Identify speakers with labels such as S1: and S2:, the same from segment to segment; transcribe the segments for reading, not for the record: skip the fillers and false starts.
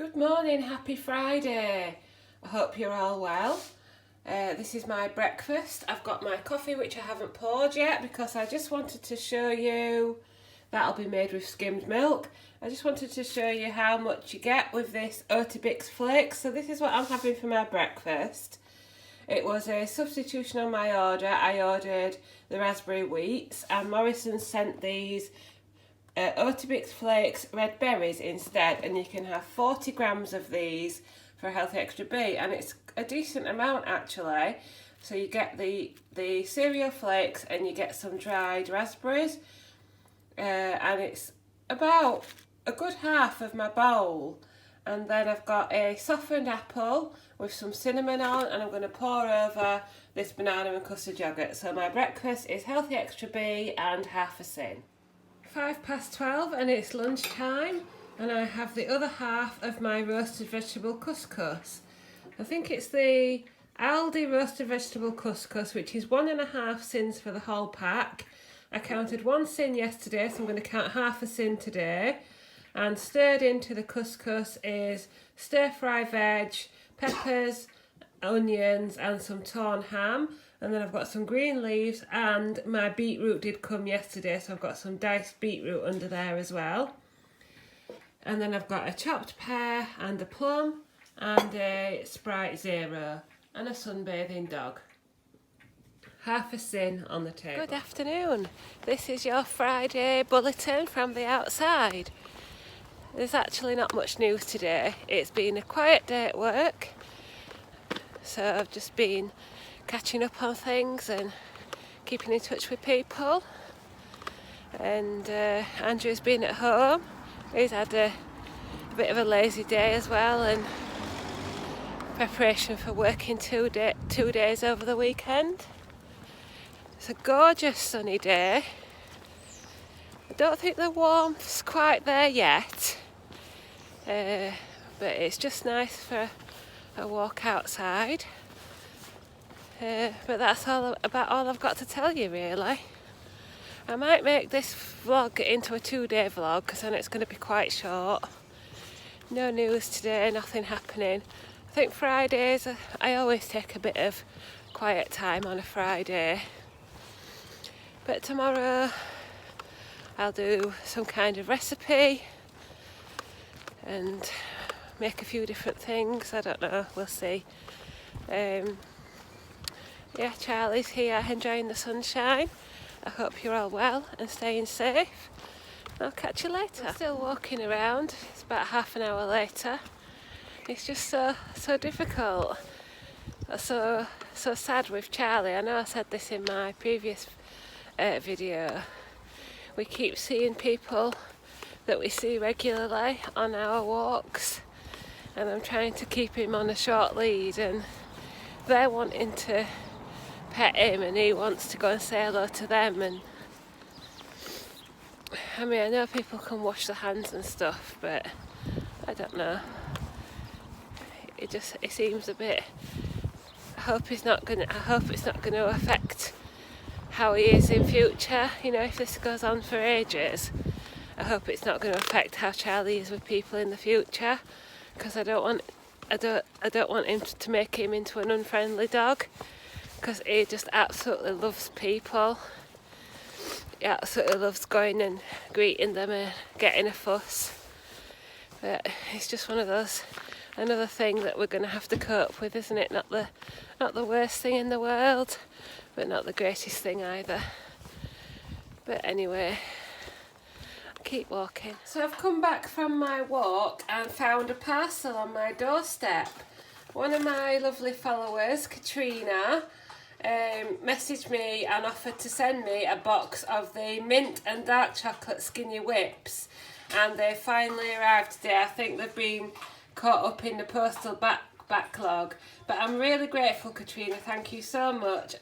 S1: Good morning, happy Friday. I hope you're all well. This is my breakfast. I've got my coffee which I haven't poured yet because I just wanted to show you, that'll be made with skimmed milk. I just wanted to show you how much you get with this Oatibix flakes. So this is what I'm having for my breakfast. It was a substitution on my order. I ordered the raspberry wheats and Morrison sent these Oatibix flakes red berries instead, and you can have 40 grams of these for a healthy extra B, and it's a decent amount actually. So you get the cereal flakes and you get some dried raspberries, and it's about a good half of my bowl. And then I've got a softened apple with some cinnamon on, and I'm going to pour over this banana and custard yoghurt. So my breakfast is healthy extra B and half a sin. 12:05 and it's lunchtime, and I have the other half of my roasted vegetable couscous. I think it's the Aldi roasted vegetable couscous, which is 1.5 sins for the whole pack. I counted 1 sin yesterday, so I'm going to count half a sin today. And stirred into the couscous is stir fry veg, peppers, onions and some torn ham. And then I've got some green leaves, and my beetroot did come yesterday, so I've got some diced beetroot under there as well. And then I've got a chopped pear and a plum and a Sprite Zero and a sunbathing dog. Half a sin on the table. Good afternoon. This is your Friday bulletin from the outside. There's actually not much news today. It's been a quiet day at work, so I've just been catching up on things and keeping in touch with people. And Andrew's been at home. He's had a bit of a lazy day as well, and preparation for working 2 days over the weekend. It's a gorgeous sunny day. I don't think the warmth's quite there yet, but it's just nice for a walk outside. But that's all I've got to tell you really. I might make this vlog into a 2-day vlog because then it's going to be quite short. No news today, nothing happening. I think Fridays, I always take a bit of quiet time on a Friday. But tomorrow I'll do some kind of recipe and make a few different things. I don't know, we'll see. Yeah, Charlie's here enjoying the sunshine. I hope you're all well and staying safe. I'll catch you later. I'm still walking around. It's about half an hour later. It's just so difficult. So sad with Charlie. I know I said this in my previous video. We keep seeing people that we see regularly on our walks, and I'm trying to keep him on a short lead, and they're wanting to pet him and he wants to go and say hello to them. And I mean, I know people can wash their hands and stuff, but I don't know. It seems a bit. I hope it's not going to affect how he is in future. You know, if this goes on for ages, I hope it's not going to affect how Charlie is with people in the future, because I don't want him to make him into an unfriendly dog, because he just absolutely loves people. He absolutely loves going and greeting them and getting a fuss. But it's just one of those, another thing that we're going to have to cope with, isn't it? Not the worst thing in the world, but not the greatest thing either. But anyway, keep walking. So I've come back from my walk and found a parcel on my doorstep. One of my lovely followers, Katrina, messaged me and offered to send me a box of the mint and dark chocolate skinny whips, and they finally arrived today. I think they've been caught up in the postal backlog, but I'm really grateful, Katrina, thank you so much.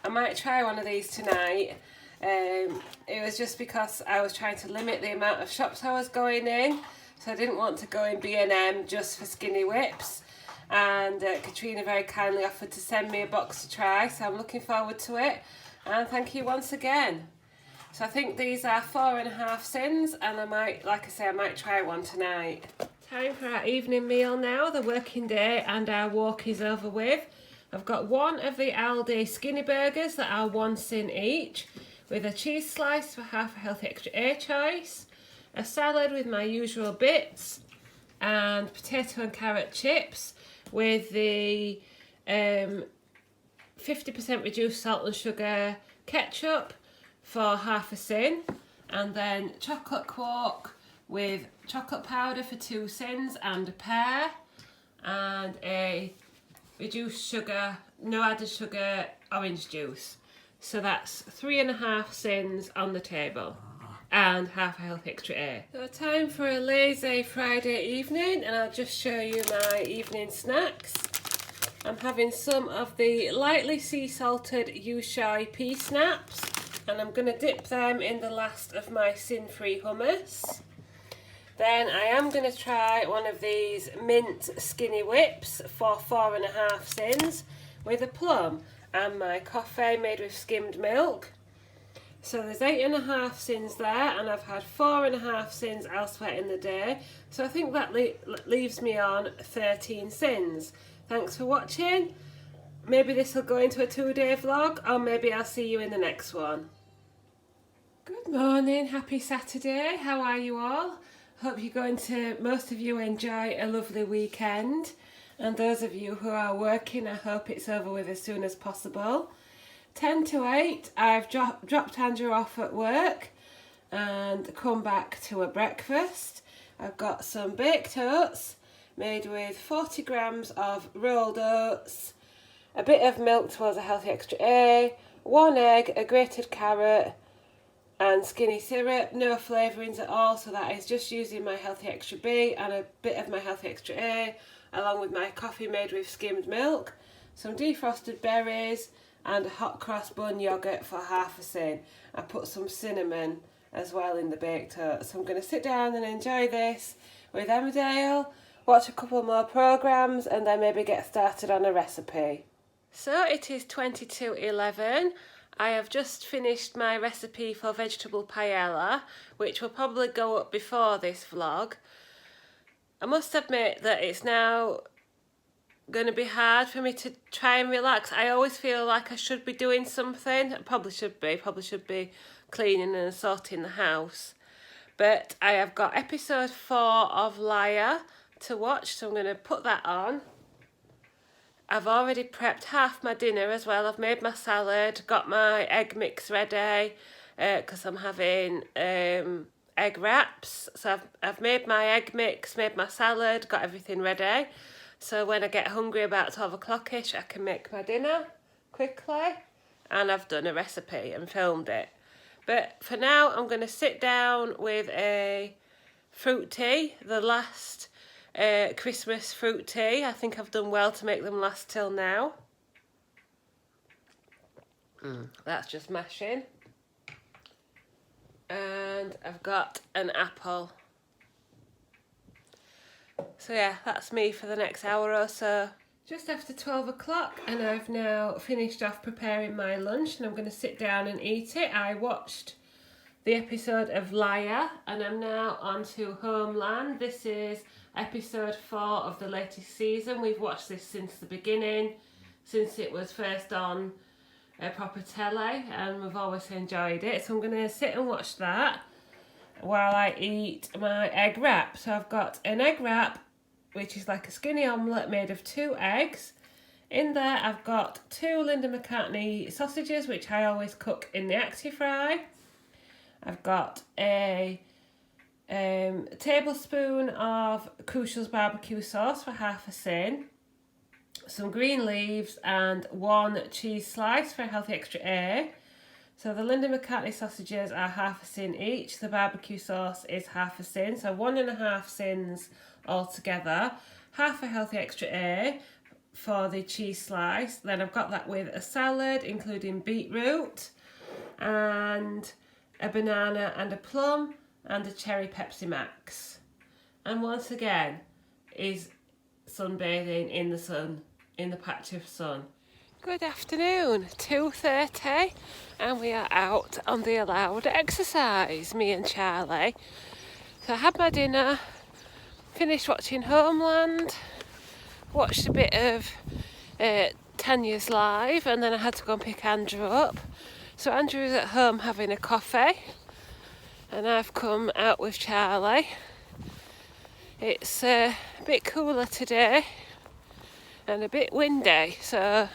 S1: I might try one of these tonight. It was just because I was trying to limit the amount of shops I was going in, so I didn't want to go in B&M just for skinny whips. And Katrina very kindly offered to send me a box to try, so I'm looking forward to it, and thank you once again. So I think these are 4.5 sins, and I might, like I say, I might try one tonight. Time for our evening meal now. The working day and our walk is over with. I've got one of the Aldi skinny burgers that are 1 cent each, with a cheese slice for half a healthy extra A choice, a salad with my usual bits, and potato and carrot chips with the 50% reduced salt and sugar ketchup for half a cent, and then chocolate quark with chocolate powder for 2 cents and a pear, and a reduced sugar, no added sugar, orange juice. So that's 3.5 cents on the table and half a healthy extra A. So time for a lazy Friday evening, and I'll just show you my evening snacks. I'm having some of the lightly sea salted Yushai pea snaps, and I'm going to dip them in the last of my sin-free hummus. Then I am going to try one of these mint skinny whips for 4.5 cents with a plum and my coffee made with skimmed milk. So there's 8.5 cents there, and I've had 4.5 cents elsewhere in the day. So I think that leaves me on 13 cents. Thanks for watching. Maybe this will go into a 2-day vlog, or maybe I'll see you in the next one. Good morning, happy Saturday. How are you all? Hope most of you enjoy a lovely weekend, and those of you who are working, I hope it's over with as soon as possible. 10 to 8, I've dropped Andrew off at work and come back to a breakfast. I've got some baked oats made with 40 grams of rolled oats, a bit of milk towards a healthy extra A, 1 egg, a grated carrot, and skinny syrup, no flavourings at all, so that is just using my healthy extra B and a bit of my healthy extra A, along with my coffee made with skimmed milk, some defrosted berries, and a hot cross bun yoghurt for half a cent. I put some cinnamon as well in the baked oats. So I'm going to sit down and enjoy this with Emmerdale, watch a couple more programmes, and then maybe get started on a recipe. So it is 22:11. I have just finished my recipe for vegetable paella, which will probably go up before this vlog. I must admit that it's now going to be hard for me to try and relax. I always feel like I should be doing something. I probably should be cleaning and sorting the house. But I have got episode 4 of Liar to watch, so I'm going to put that on. I've already prepped half my dinner as well. I've made my salad, got my egg mix ready because I'm having egg wraps. So I've made my egg mix, made my salad, got everything ready. So when I get hungry about 12 o'clock-ish, I can make my dinner quickly. And I've done a recipe and filmed it. But for now, I'm going to sit down with a fruit tea, the last Christmas fruit tea. I think I've done well to make them last till now. That's just mashing. And I've got an apple. So yeah, that's me for the next hour or so. Just after 12 o'clock, and I've now finished off preparing my lunch, and I'm going to sit down and eat it. I watched the episode of Liar, and I'm now on to Homeland. This is episode 4 of the latest season. We've watched this since the beginning, since it was first on proper telly, and we've always enjoyed it. So I'm going to sit and watch that while I eat my egg wrap. So I've got an egg wrap, which is like a skinny omelette made of 2 eggs. In there I've got 2 Linda McCartney sausages, which I always cook in the Actifry. I've got a tablespoon of Crucial's barbecue sauce for half a cent, some green leaves, and 1 cheese slice for a healthy extra A. So the Linda McCartney sausages are half a cent each. The barbecue sauce is half a cent, so 1.5 cents altogether. Half a healthy extra A for the cheese slice. Then I've got that with a salad, including beetroot, and a banana and a plum, and a cherry Pepsi Max. And once again, is sunbathing in the sun, in the patch of sun. Good afternoon, 2:30, and we are out on the allowed exercise, me and Charlie. So I had my dinner, finished watching Homeland, watched a bit of Tanya's live, and then I had to go and pick Andrew up. So Andrew is at home having a coffee, and I've come out with Charlie. It's a bit cooler today and a bit windy, so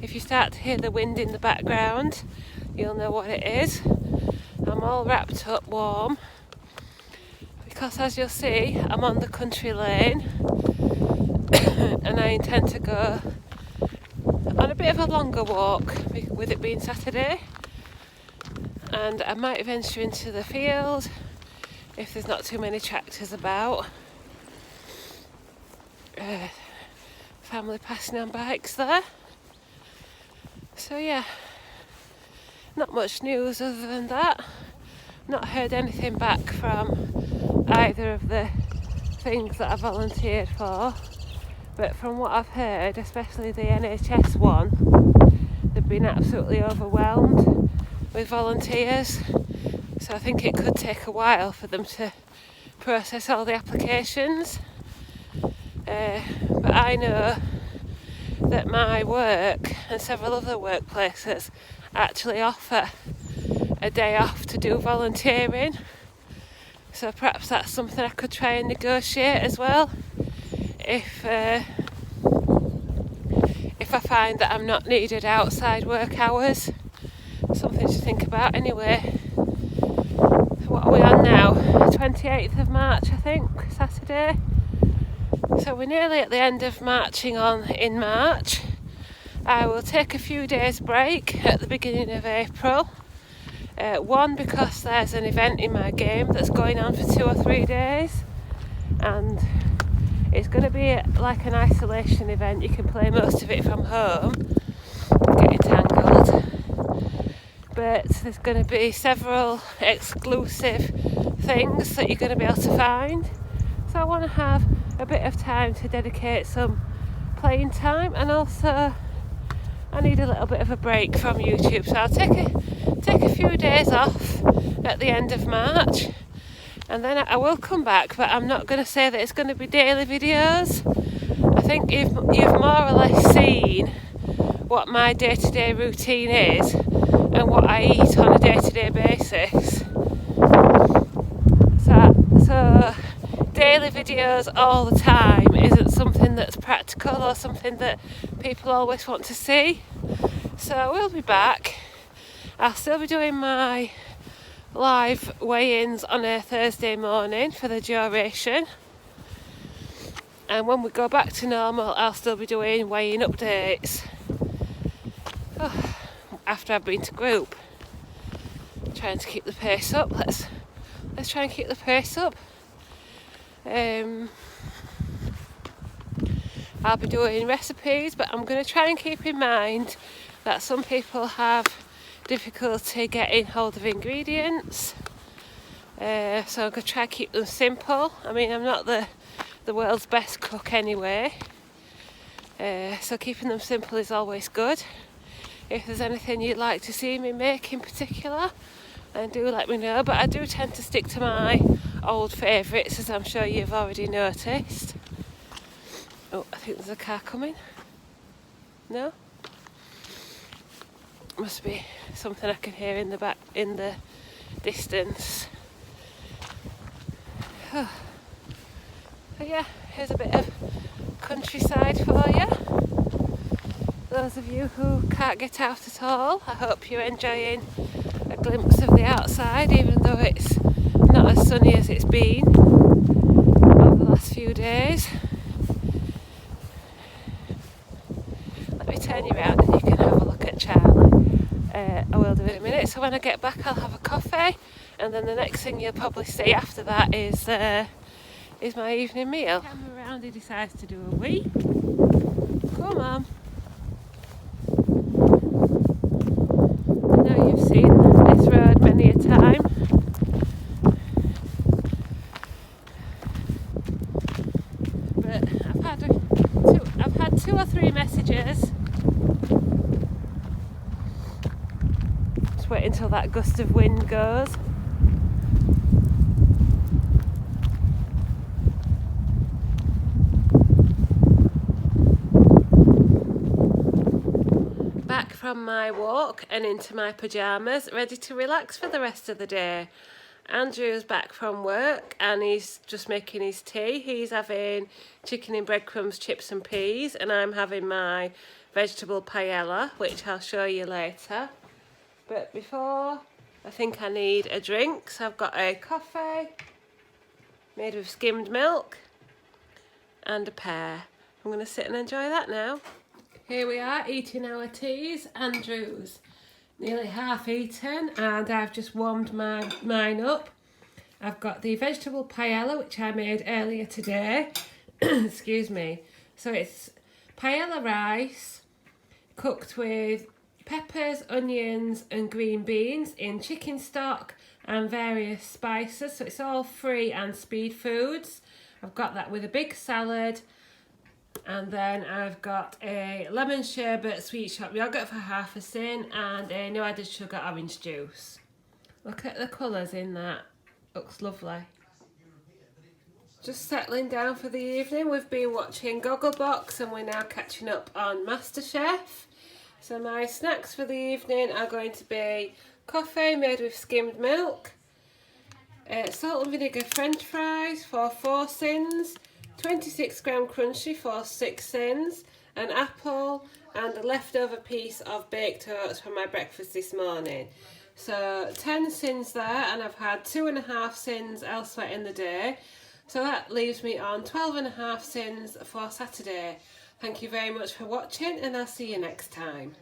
S1: if you start to hear the wind in the background, you'll know what it is. I'm all wrapped up warm because, as you'll see, I'm on the country lane and I intend to go on a bit of a longer walk with it being Saturday, and I might venture into the field if there's not too many tractors about. Family passing on bikes there. So yeah, not much news other than that. Not heard anything back from either of the things that I volunteered for, but from what I've heard, especially the NHS one, they've been absolutely overwhelmed with volunteers, so I think it could take a while for them to process all the applications. But I know that my work and several other workplaces actually offer a day off to do volunteering, so perhaps that's something I could try and negotiate as well if I find that I'm not needed outside work hours. Something to think about anyway. So what are we on now? 28th of March, I think, Saturday. So we're nearly at the end of marching on in March. I will take a few days break at the beginning of April. One, because there's an event in my game that's going on for 2 or 3 days, and it's going to be like an isolation event. You can play most of it from home, get entangled, but there's going to be several exclusive things that you're going to be able to find. So I want to have a bit of time to dedicate some playing time, and also I need a little bit of a break from YouTube, so I'll take a few days off at the end of March, and then I will come back, but I'm not going to say that it's going to be daily videos. I think you've more or less seen what my day-to-day routine is and what I eat on a day-to-day basis. So daily videos all the time isn't something that's practical or something that people always want to see. So we'll be back. I'll still be doing my live weigh-ins on a Thursday morning for the duration, and when we go back to normal I'll still be doing weighing updates after I've been to group, trying to keep the pace up. Let's try and keep the pace up. I'll be doing recipes, but I'm going to try and keep in mind that some people have difficulty getting hold of ingredients, so I'm going to try and keep them simple. I mean, I'm not the world's best cook anyway, so keeping them simple is always good. If there's anything you'd like to see me make in particular, then do let me know, but I do tend to stick to my old favourites, as I'm sure you've already noticed. Oh, I think there's a car coming. No? Must be something I can hear in the back, in the distance. So yeah, here's a bit of countryside for you. Those of you who can't get out at all, I hope you're enjoying a glimpse of the outside, even though it's not as sunny as it's been over the last few days. Let me turn you around and you can have a look at Charlie. I will do in a minute. So when I get back I'll have a coffee, and then the next thing you'll probably see after that is my evening meal. Come around, he decides to do a wee. Come on. I know you've seen this road many a time. But I've had 2 or 3 messages. Just wait until that gust of wind goes. from my walk and into my pyjamas, ready to relax for the rest of the day. Andrew's back from work and he's just making his tea. He's having chicken in breadcrumbs, chips and peas, and I'm having my vegetable paella, which I'll show you later. But before, I think I need a drink, so I've got a coffee made with skimmed milk and a pear. I'm going to sit and enjoy that now. Here we are eating our teas. Andrew's nearly half eaten and I've just warmed mine up. I've got the vegetable paella which I made earlier today. Excuse me. So it's paella rice cooked with peppers, onions and green beans in chicken stock and various spices. So it's all free and speed foods. I've got that with a big salad. And then I've got a lemon sherbet sweet shop yoghurt for half a sin and a no added sugar orange juice. Look at the colours in that. Looks lovely. Just settling down for the evening. We've been watching Gogglebox and we're now catching up on MasterChef. So my snacks for the evening are going to be coffee made with skimmed milk, salt and vinegar french fries for 4 sins, 26 gram crunchy for 6 sins, an apple and a leftover piece of baked oats from my breakfast this morning. So 10 sins there, and I've had 2.5 sins elsewhere in the day. So that leaves me on 12.5 sins for Saturday. Thank you very much for watching and I'll see you next time.